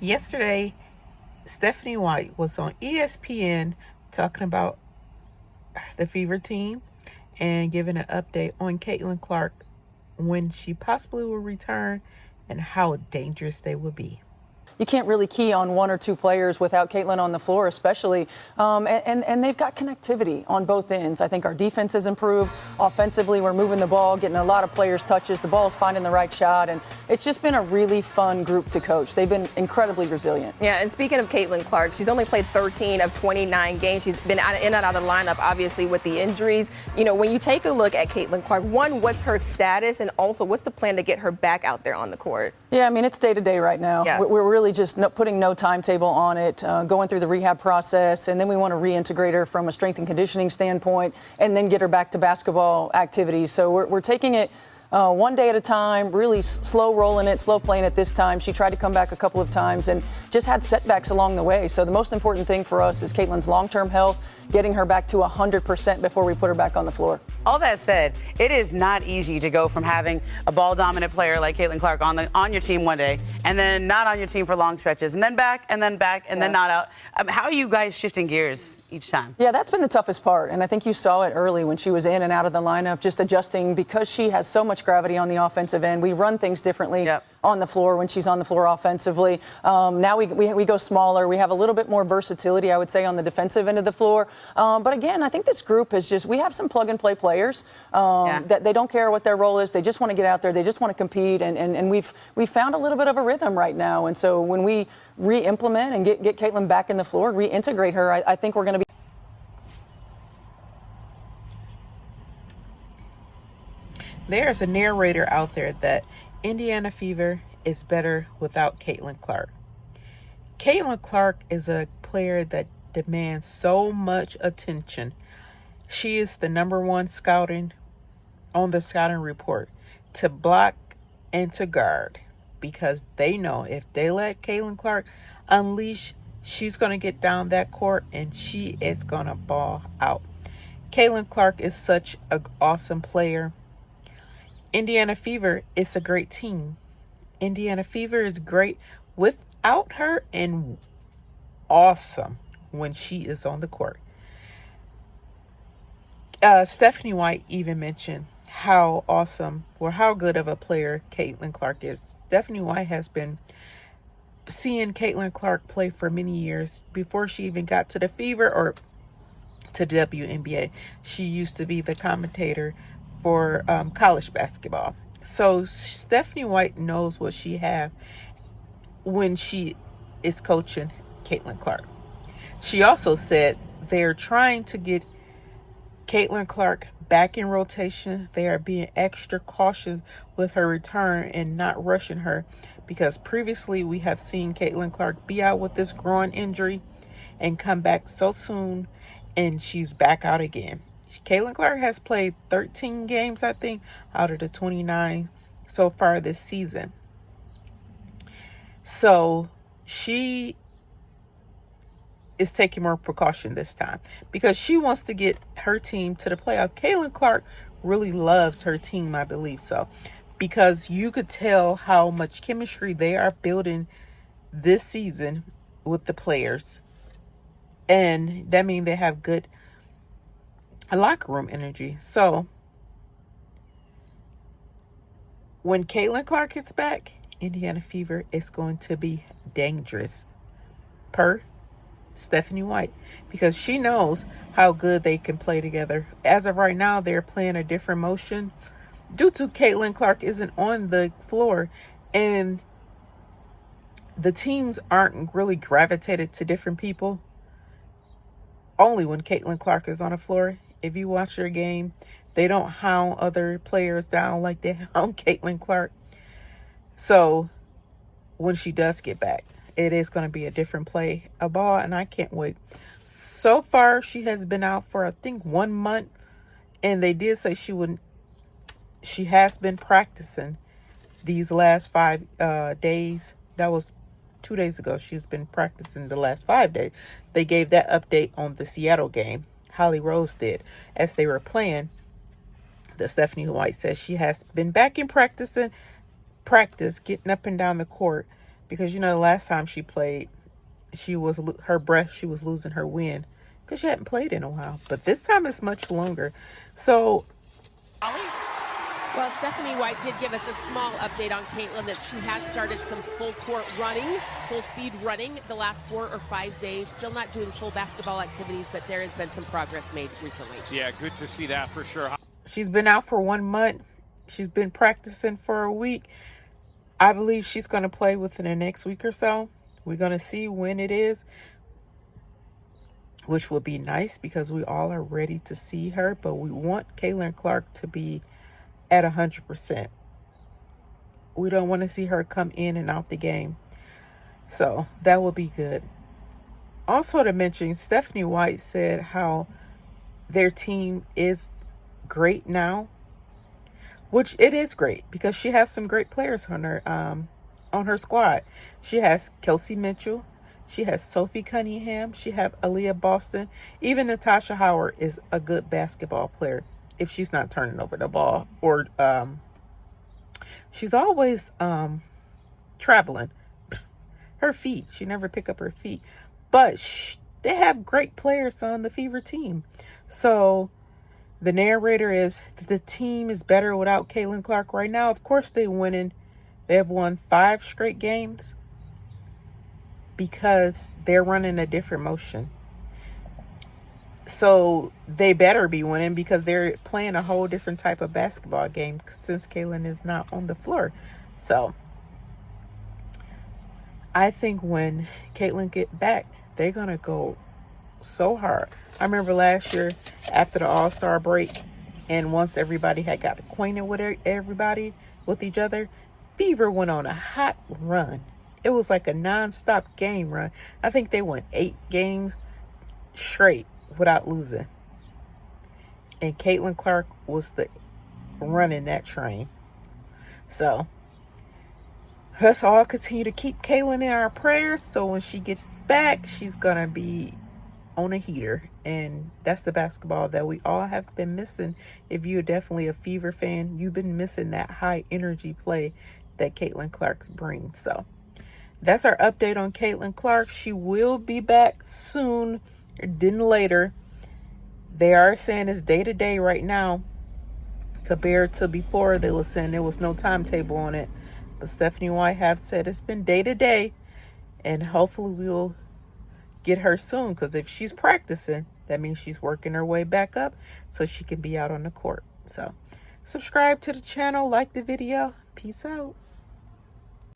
Yesterday, Stephanie White was on ESPN talking about the Fever team and giving an update on Caitlin Clark when she possibly will return and how dangerous they will be. You can't really key on one or two players without Caitlin on the floor, especially. And they've got connectivity on both ends. I think our defense has improved. Offensively, we're moving the ball, getting a lot of players' touches. The ball's finding the right shot. And it's just been a really fun group to coach. They've been incredibly resilient. Yeah, and speaking of Caitlin Clark, she's only played 13 of 29 games. She's been in and out of the lineup, obviously, with the injuries. You know, when you take a look at Caitlin Clark, one, what's her status? And also, what's the plan to get her back out there on the court? Yeah, I mean, it's day to day right now. Yeah. We're really just putting no timetable on it, going through the rehab process, and then we want to reintegrate her from a strength and conditioning standpoint and then get her back to basketball activities. So we're taking it one day at a time, really slow rolling it, slow playing it this time. She tried to come back a couple of times and just had setbacks along the way. So the most important thing for us is Caitlin's long-term health, getting her back to 100% before we put her back on the floor. All that said, it is not easy to go from having a ball-dominant player like Caitlin Clark on your team one day and then not on your team for long stretches and then back and then back and then not out. How are you guys shifting gears each time? Yeah, that's been the toughest part. And I think you saw it early when she was in and out of the lineup, just adjusting because she has so much gravity on the offensive end. We run things differently on the floor when she's on the floor offensively. Now we go smaller. We have a little bit more versatility, I would say, on the defensive end of the floor. But again, I think this group is just, we have some plug-and-play players that they don't care what their role is. They just want to get out there. They just want to compete. And we've found a little bit of a rhythm right now. And so when we re-implement and get Caitlin back in the floor, reintegrate her, I think we're going to be. There's a narrator out there that Indiana Fever is better without Caitlin Clark. Caitlin Clark is a player that demands so much attention. She is the number one scouting on the scouting report to block and to guard because they know if they let Caitlin Clark unleash, she's going to get down that court and she is going to ball out. Caitlin Clark is such an awesome player. Indiana Fever is a great team. Indiana Fever is great without her and awesome when she is on the court. Stephanie White even mentioned how awesome or how good of a player Caitlin Clark is. Stephanie White has been seeing Caitlin Clark play for many years before she even got to the Fever or to WNBA. She used to be the commentator for college basketball. So Stephanie White knows what she has when she is coaching Caitlin Clark. She also said they're trying to get Caitlin Clark back in rotation. They are being extra cautious with her return and not rushing her because previously we have seen Caitlin Clark be out with this groin injury and come back so soon and she's back out again. Caitlin Clark has played 13 games, I think, out of the 29 so far this season. So she is taking more precaution this time because she wants to get her team to the playoff. Caitlin Clark really loves her team, I believe so, because you could tell how much chemistry they are building this season with the players. And that means they have good locker room energy. So when Caitlin Clark gets back, Indiana Fever is going to be dangerous per Stephanie White because she knows how good they can play together. As of right now, they're playing a different motion due to Caitlin Clark isn't on the floor and the teams aren't really gravitated to different people. Only when Caitlin Clark is on the floor. If you watch their game, they don't hound other players down like they hound Caitlin Clark. So when she does get back, it is going to be a different play of ball, and I can't wait. So far, she has been out for, I think, 1 month, and they did say she has been practicing these last 5 days. That was 2 days ago. She's been practicing the last 5 days. They gave that update on the Seattle game. Holly Rose did as they were playing. The Stephanie White says she has been back in practice, getting up and down the court, because you know the last time she played, she was she was losing her wind because she hadn't played in a while. But this time it's much longer. So well, Stephanie White did give us a small update on Caitlin that she has started some full court running, full speed running the last 4 or 5 days. Still not doing full basketball activities, but there has been some progress made recently. Yeah, good to see that for sure. She's been out for 1 month. She's been practicing for a week. I believe she's going to play within the next week or so. We're going to see when it is, which will be nice because we all are ready to see her. But we want Caitlin Clark to be at 100%. We don't want to see her come in and out the game. So that will be good. Also to mention, Stephanie White said how their team is great now, which it is great because she has some great players on her squad. She has Kelsey Mitchell. She has Sophie Cunningham. She has Aaliyah Boston. Even Natasha Howard is a good basketball player if she's not turning over the ball. Or she's always traveling. Her feet. She never pick up her feet. But they have great players on the Fever team. So the narrator is the team is better without Caitlin Clark right now. Of course they're winning. They have won 5 straight games because they're running a different motion. So they better be winning because they're playing a whole different type of basketball game since Caitlin is not on the floor. So I think when Caitlin get back, they're going to go so hard. I remember last year after the All-Star break, and once everybody had got acquainted with with each other, Fever went on a hot run. It was like a non-stop game run. I think they won 8 games straight without losing. And Caitlin Clark was running that train. So let's all continue to keep Caitlin in our prayers. So when she gets back, she's going to be on a heater. And that's the basketball that we all have been missing. If you're definitely a Fever fan, you've been missing that high energy play that Caitlin Clark brings. So that's our update on Caitlin Clark. She will be back soon, then later. They are saying it's day to day right now compared to before. They were saying there was no timetable on it. But Stephanie White have said it's been day to day, and hopefully we'll get her soon, because if she's practicing, that means she's working her way back up so she can be out on the court. So subscribe to the channel, like the video. Peace out.